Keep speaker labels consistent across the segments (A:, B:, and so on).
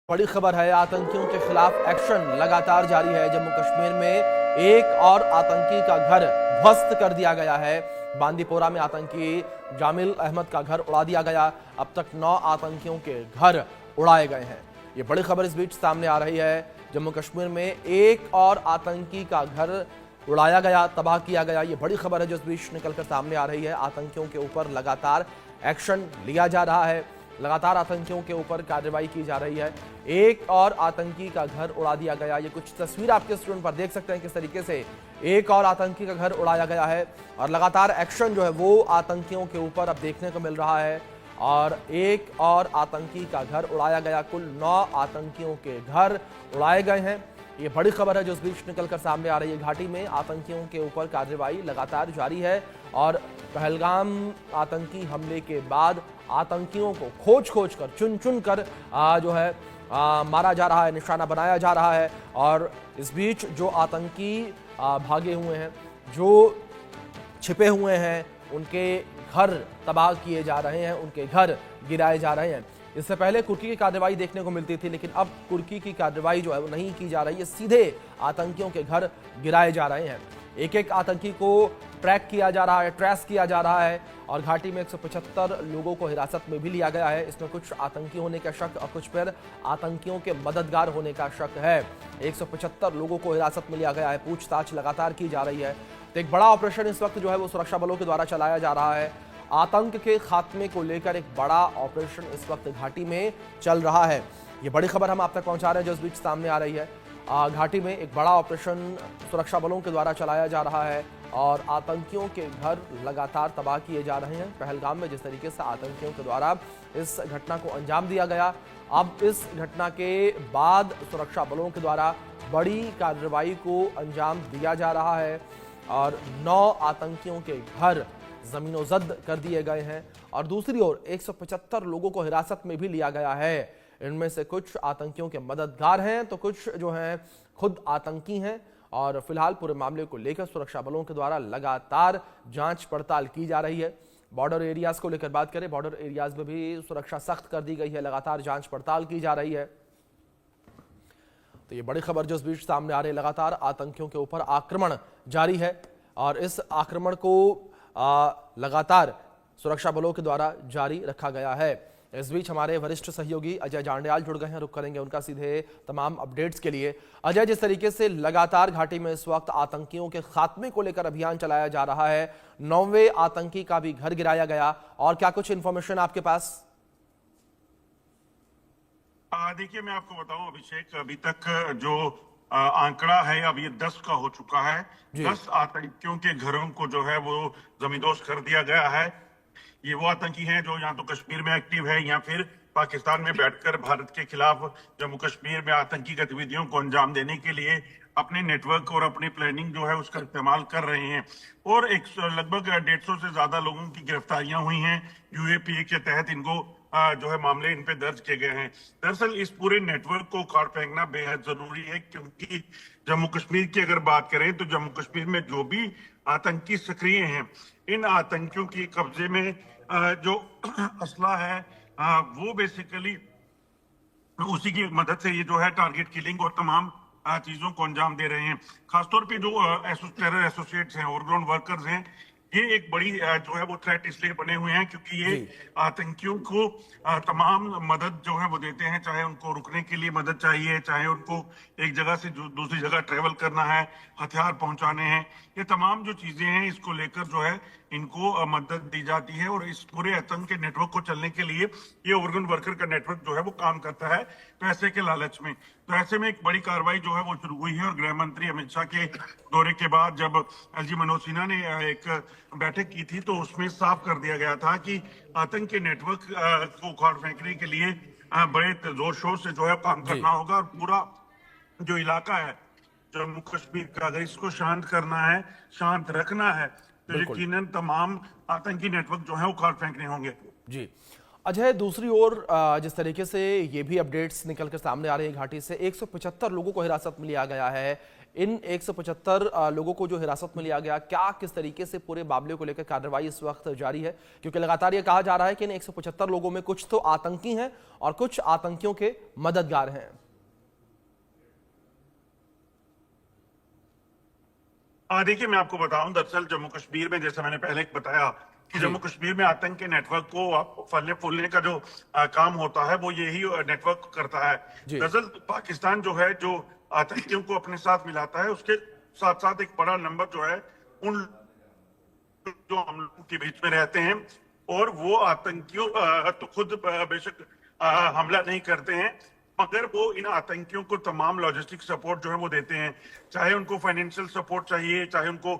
A: बड़ी खबर है, आतंकियों के खिलाफ एक्शन लगातार जारी है। जम्मू कश्मीर में एक और आतंकी का घर ध्वस्त कर दिया गया है। बांदीपोरा में आतंकी जामिल अहमद का घर उड़ा दिया गया। अब तक 9 आतंकियों के घर उड़ाए गए हैं। ये बड़ी खबर इस बीच सामने आ रही है। जम्मू कश्मीर में एक और आतंकी का घर उड़ाया गया, तबाह किया गया। ये बड़ी खबर है जो इस बीच निकलकर सामने आ रही है। आतंकियों के ऊपर लगातार एक्शन लिया जा रहा है, लगातार आतंकियों के ऊपर कार्रवाई की जा रही है। एक और आतंकी का घर उड़ा दिया गया। ये कुछ तस्वीर आपके स्क्रीन पर देख सकते हैं किस तरीके से एक और आतंकी का घर उड़ाया गया है और लगातार एक्शन जो है वो आतंकियों के ऊपर अब देखने को मिल रहा है। और एक और आतंकी का घर उड़ाया गया। कुल 9 आतंकियों के घर उड़ाए गए हैं। ये बड़ी खबर है जो इस बीच निकलकर सामने आ रही है। घाटी में आतंकियों के ऊपर कार्रवाई लगातार जारी है और पहलगाम आतंकी हमले के बाद आतंकियों को खोज कर चुन कर जो है मारा जा रहा है, निशाना बनाया जा रहा है। और इस बीच जो आतंकी भागे हुए हैं, जो छिपे हुए हैं, उनके घर तबाह किए जा रहे हैं, उनके घर गिराए जा रहे हैं। इससे पहले कुर्की की कार्रवाई देखने को मिलती थी, लेकिन अब कुर्की की कार्रवाई जो है वो नहीं की जा रही है। सीधे आतंकियों के घर गिराए जा रहे हैं। एक एक आतंकी को ट्रैक किया जा रहा है, ट्रेस किया जा रहा है। और घाटी में 175 लोगों को हिरासत में भी लिया गया है। इसमें कुछ आतंकी होने का शक और कुछ पर आतंकियों के मददगार होने का शक है। 175 लोगों को हिरासत में लिया गया है, पूछताछ लगातार की जा रही है। तो एक बड़ा ऑपरेशन इस वक्त जो है वो सुरक्षा बलों के द्वारा चलाया जा रहा है। आतंक के खात्मे को लेकर एक बड़ा ऑपरेशन इस वक्त घाटी में चल रहा है। ये बड़ी खबर हम आप तक पहुंचा रहे हैं जो इस बीच सामने आ रही है। घाटी में एक बड़ा ऑपरेशन सुरक्षा बलों के द्वारा चलाया जा रहा है और आतंकियों के घर लगातार तबाह किए जा रहे हैं। पहलगाम में जिस तरीके से आतंकियों के द्वारा इस घटना को अंजाम दिया गया, अब इस घटना के बाद सुरक्षा बलों के द्वारा बड़ी कार्रवाई को अंजाम दिया जा रहा है और 9 आतंकियों के घर जमीनोजद कर दिए गए हैं। और दूसरी ओर 175 लोगों को हिरासत में भी लिया गया है। इनमें से कुछ आतंकियों के मददगार हैं तो कुछ जो हैं खुद आतंकी हैं। और फिलहाल पूरे मामले को लेकर सुरक्षा बलों के द्वारा लगातार जांच पड़ताल की जा रही है। बॉर्डर एरियाज को लेकर बात करें, बॉर्डर एरियाज में भी सुरक्षा सख्त कर दी गई है, लगातार जांच पड़ताल की जा रही है। तो ये बड़ी खबर जो इस बीच सामने आ रही है, लगातार आतंकियों के ऊपर आक्रमण जारी है और इस आक्रमण को लगातार सुरक्षा बलों के द्वारा जारी रखा गया है। इस बीच हमारे वरिष्ठ सहयोगी अजय जांडियाल जुड़ गए हैं, रुक करेंगे उनका सीधे तमाम अपडेट्स के लिए। अजय, जिस तरीके से लगातार घाटी में इस वक्त आतंकियों के खात्मे को लेकर अभियान चलाया जा रहा है, 9वें आतंकी का भी घर गिराया गया, और क्या कुछ इंफॉर्मेशन आपके पास?
B: देखिए, मैं आपको बताऊं अभिषेक, अभी तक जो आंकड़ा है अब ये 10 का हो चुका है। 10 आतंकियों के घरों को जो है वो जमींदोज कर दिया गया है। ये वो आतंकी हैं जो या तो कश्मीर में एक्टिव है या फिर पाकिस्तान में बैठकर भारत के खिलाफ जम्मू कश्मीर में आतंकी गतिविधियों को अंजाम देने के लिए अपने नेटवर्क और अपनी प्लानिंग जो है उसका इस्तेमाल कर रहे हैं। और लगभग 150 से ज्यादा लोगों की गिरफ्तारियां हुई हैं। यूएपीए के तहत इनको जो है मामले इन पे दर्ज किए गए हैं। दरअसल इस पूरे नेटवर्क को काट फेंकना बेहद जरूरी है, क्योंकि जम्मू कश्मीर की अगर बात करें तो जम्मू कश्मीर में जो भी आतंकी सक्रिय हैं, इन आतंकियों के कब्जे में जो असला है वो बेसिकली उसी की मदद से ये जो है टारगेट किलिंग और तमाम चीजों को अंजाम दे रहे हैं। खासतौर पे जो टेरर एसोसिएट्स हैं, ओवरग्राउंड वर्कर्स हैं, ये एक बड़ी जो है वो थ्रेट इसलिए बने हुए हैं क्योंकि ये आतंकियों को तमाम मदद जो है वो देते हैं। चाहे उनको रुकने के लिए मदद चाहिए, चाहे उनको एक जगह से दूसरी जगह ट्रेवल करना है, हथियार पहुंचाने हैं, ये तमाम जो चीजें हैं इसको लेकर जो है इनको मदद दी जाती है। और इस पूरे आतंक के नेटवर्क को चलने के लिए ये ओवरग्राउंड वर्कर का नेटवर्क जो है वो काम करता है पैसे के लालच में। तो ऐसे में एक बड़ी कार्रवाई जो है वो शुरू हुई है और गृह मंत्री अमित शाह के दौरे के बाद जब एलजी मनोज सिन्हा ने एक बैठक की थी तो उसमें साफ कर दिया गया था कि आतंक के नेटवर्क को उखाड़ फेंकने के लिए बड़े जोर शोर से जो है काम करना होगा। और पूरा जो इलाका है जम्मू कश्मीर का, अगर इसको शांत करना है, शांत रखना है, तो यकीनन तमाम आतंकी नेटवर्क जो है उखाड़ फेंकने होंगे।
A: जी अजय, दूसरी ओर जिस तरीके से ये भी अपडेट्स निकलकर सामने आ रही है घाटी से, 175 लोगों को हिरासत में लिया गया है। इन 175 लोगों को जो हिरासत में लिया गया, क्या किस तरीके से पूरे मामले को लेकर कार्रवाई इस वक्त जारी है? क्योंकि लगातार ये कहा जा रहा है कि इन 175 लोगों में कुछ तो आतंकी हैं और कुछ आतंकियों के मददगार हैं।
B: देखिए, मैं आपको बताऊं, दरअसल जम्मू कश्मीर में, जैसे मैंने पहले बताया कि जम्मू कश्मीर में आतंक के नेटवर्क को फलने फूलने का जो काम होता है, वो यही नेटवर्क करता है। दरअसल पाकिस्तान जो है, जो आतंकियों को अपने साथ मिलाता है, उसके साथ साथ एक बड़ा नंबर जो है उन जो हम लोगों के बीच में रहते हैं, और वो आतंकियों तो खुद बेशक हमला नहीं करते हैं, मगर वो इन आतंकियों को तमाम लॉजिस्टिक सपोर्ट जो है वो देते हैं। चाहे उनको फाइनेंशियल सपोर्ट चाहिए, चाहे उनको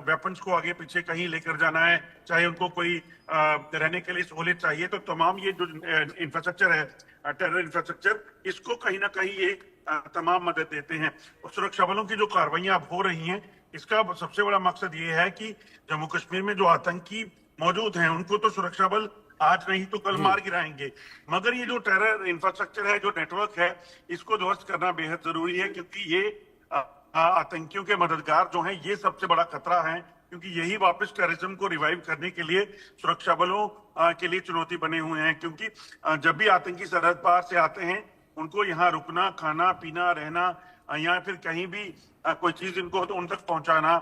B: वेपन्स को आगे पीछे कहीं लेकर जाना है, चाहे उनको कोई रहने के लिए सहूलियत चाहिए, तो तमाम ये जो इंफ्रास्ट्रक्चर है, टेरर इंफ्रास्ट्रक्चर, इसको कहीं ना कहीं ये तमाम मदद देते हैं। और सुरक्षा बलों की जो कार्रवाइयां अब हो रही हैं, इसका सबसे बड़ा मकसद ये है कि जम्मू कश्मीर में जो आतंकी मौजूद हैं, उनको तो सुरक्षा बल आज नहीं तो कल मार गिराएंगे, मगर ये जो टेरर इंफ्रास्ट्रक्चर है, जो नेटवर्क है, इसको ध्वस्त करना बेहद जरूरी है, क्योंकि ये आतंकियों के मददगार जो हैं, ये सबसे बड़ा खतरा है, क्योंकि यही वापस टेररिज्म को रिवाइव करने के लिए सुरक्षा बलों के लिए चुनौती बने हुए हैं। क्योंकि जब भी आतंकी सरहद पार से आते हैं, उनको यहाँ रुकना, खाना पीना, रहना, या फिर कहीं भी कोई चीज इनको तो उन तक पहुंचाना,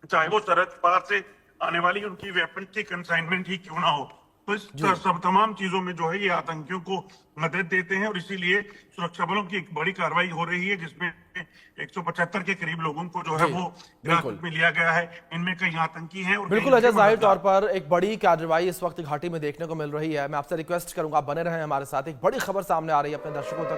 B: चाहे वो सरहद पार से आने वाली उनकी वेपन की कंसाइनमेंट ही क्यों ना हो, तो इस सब तमाम चीजों में जो है ये आतंकियों को मदद देते हैं। और इसीलिए सुरक्षा बलों की एक बड़ी कार्रवाई हो रही है, जिसमें 175 के करीब लोगों को जो है वो हिरासत में लिया गया है। इनमें कई आतंकी हैं। और
A: बिल्कुल अजय, जाहिर तौर पर एक बड़ी कार्रवाई इस वक्त घाटी में देखने को मिल रही है। मैं आपसे रिक्वेस्ट करूंगा, आप बने रहें हमारे साथ। एक बड़ी खबर सामने आ रही है अपने दर्शकों तक।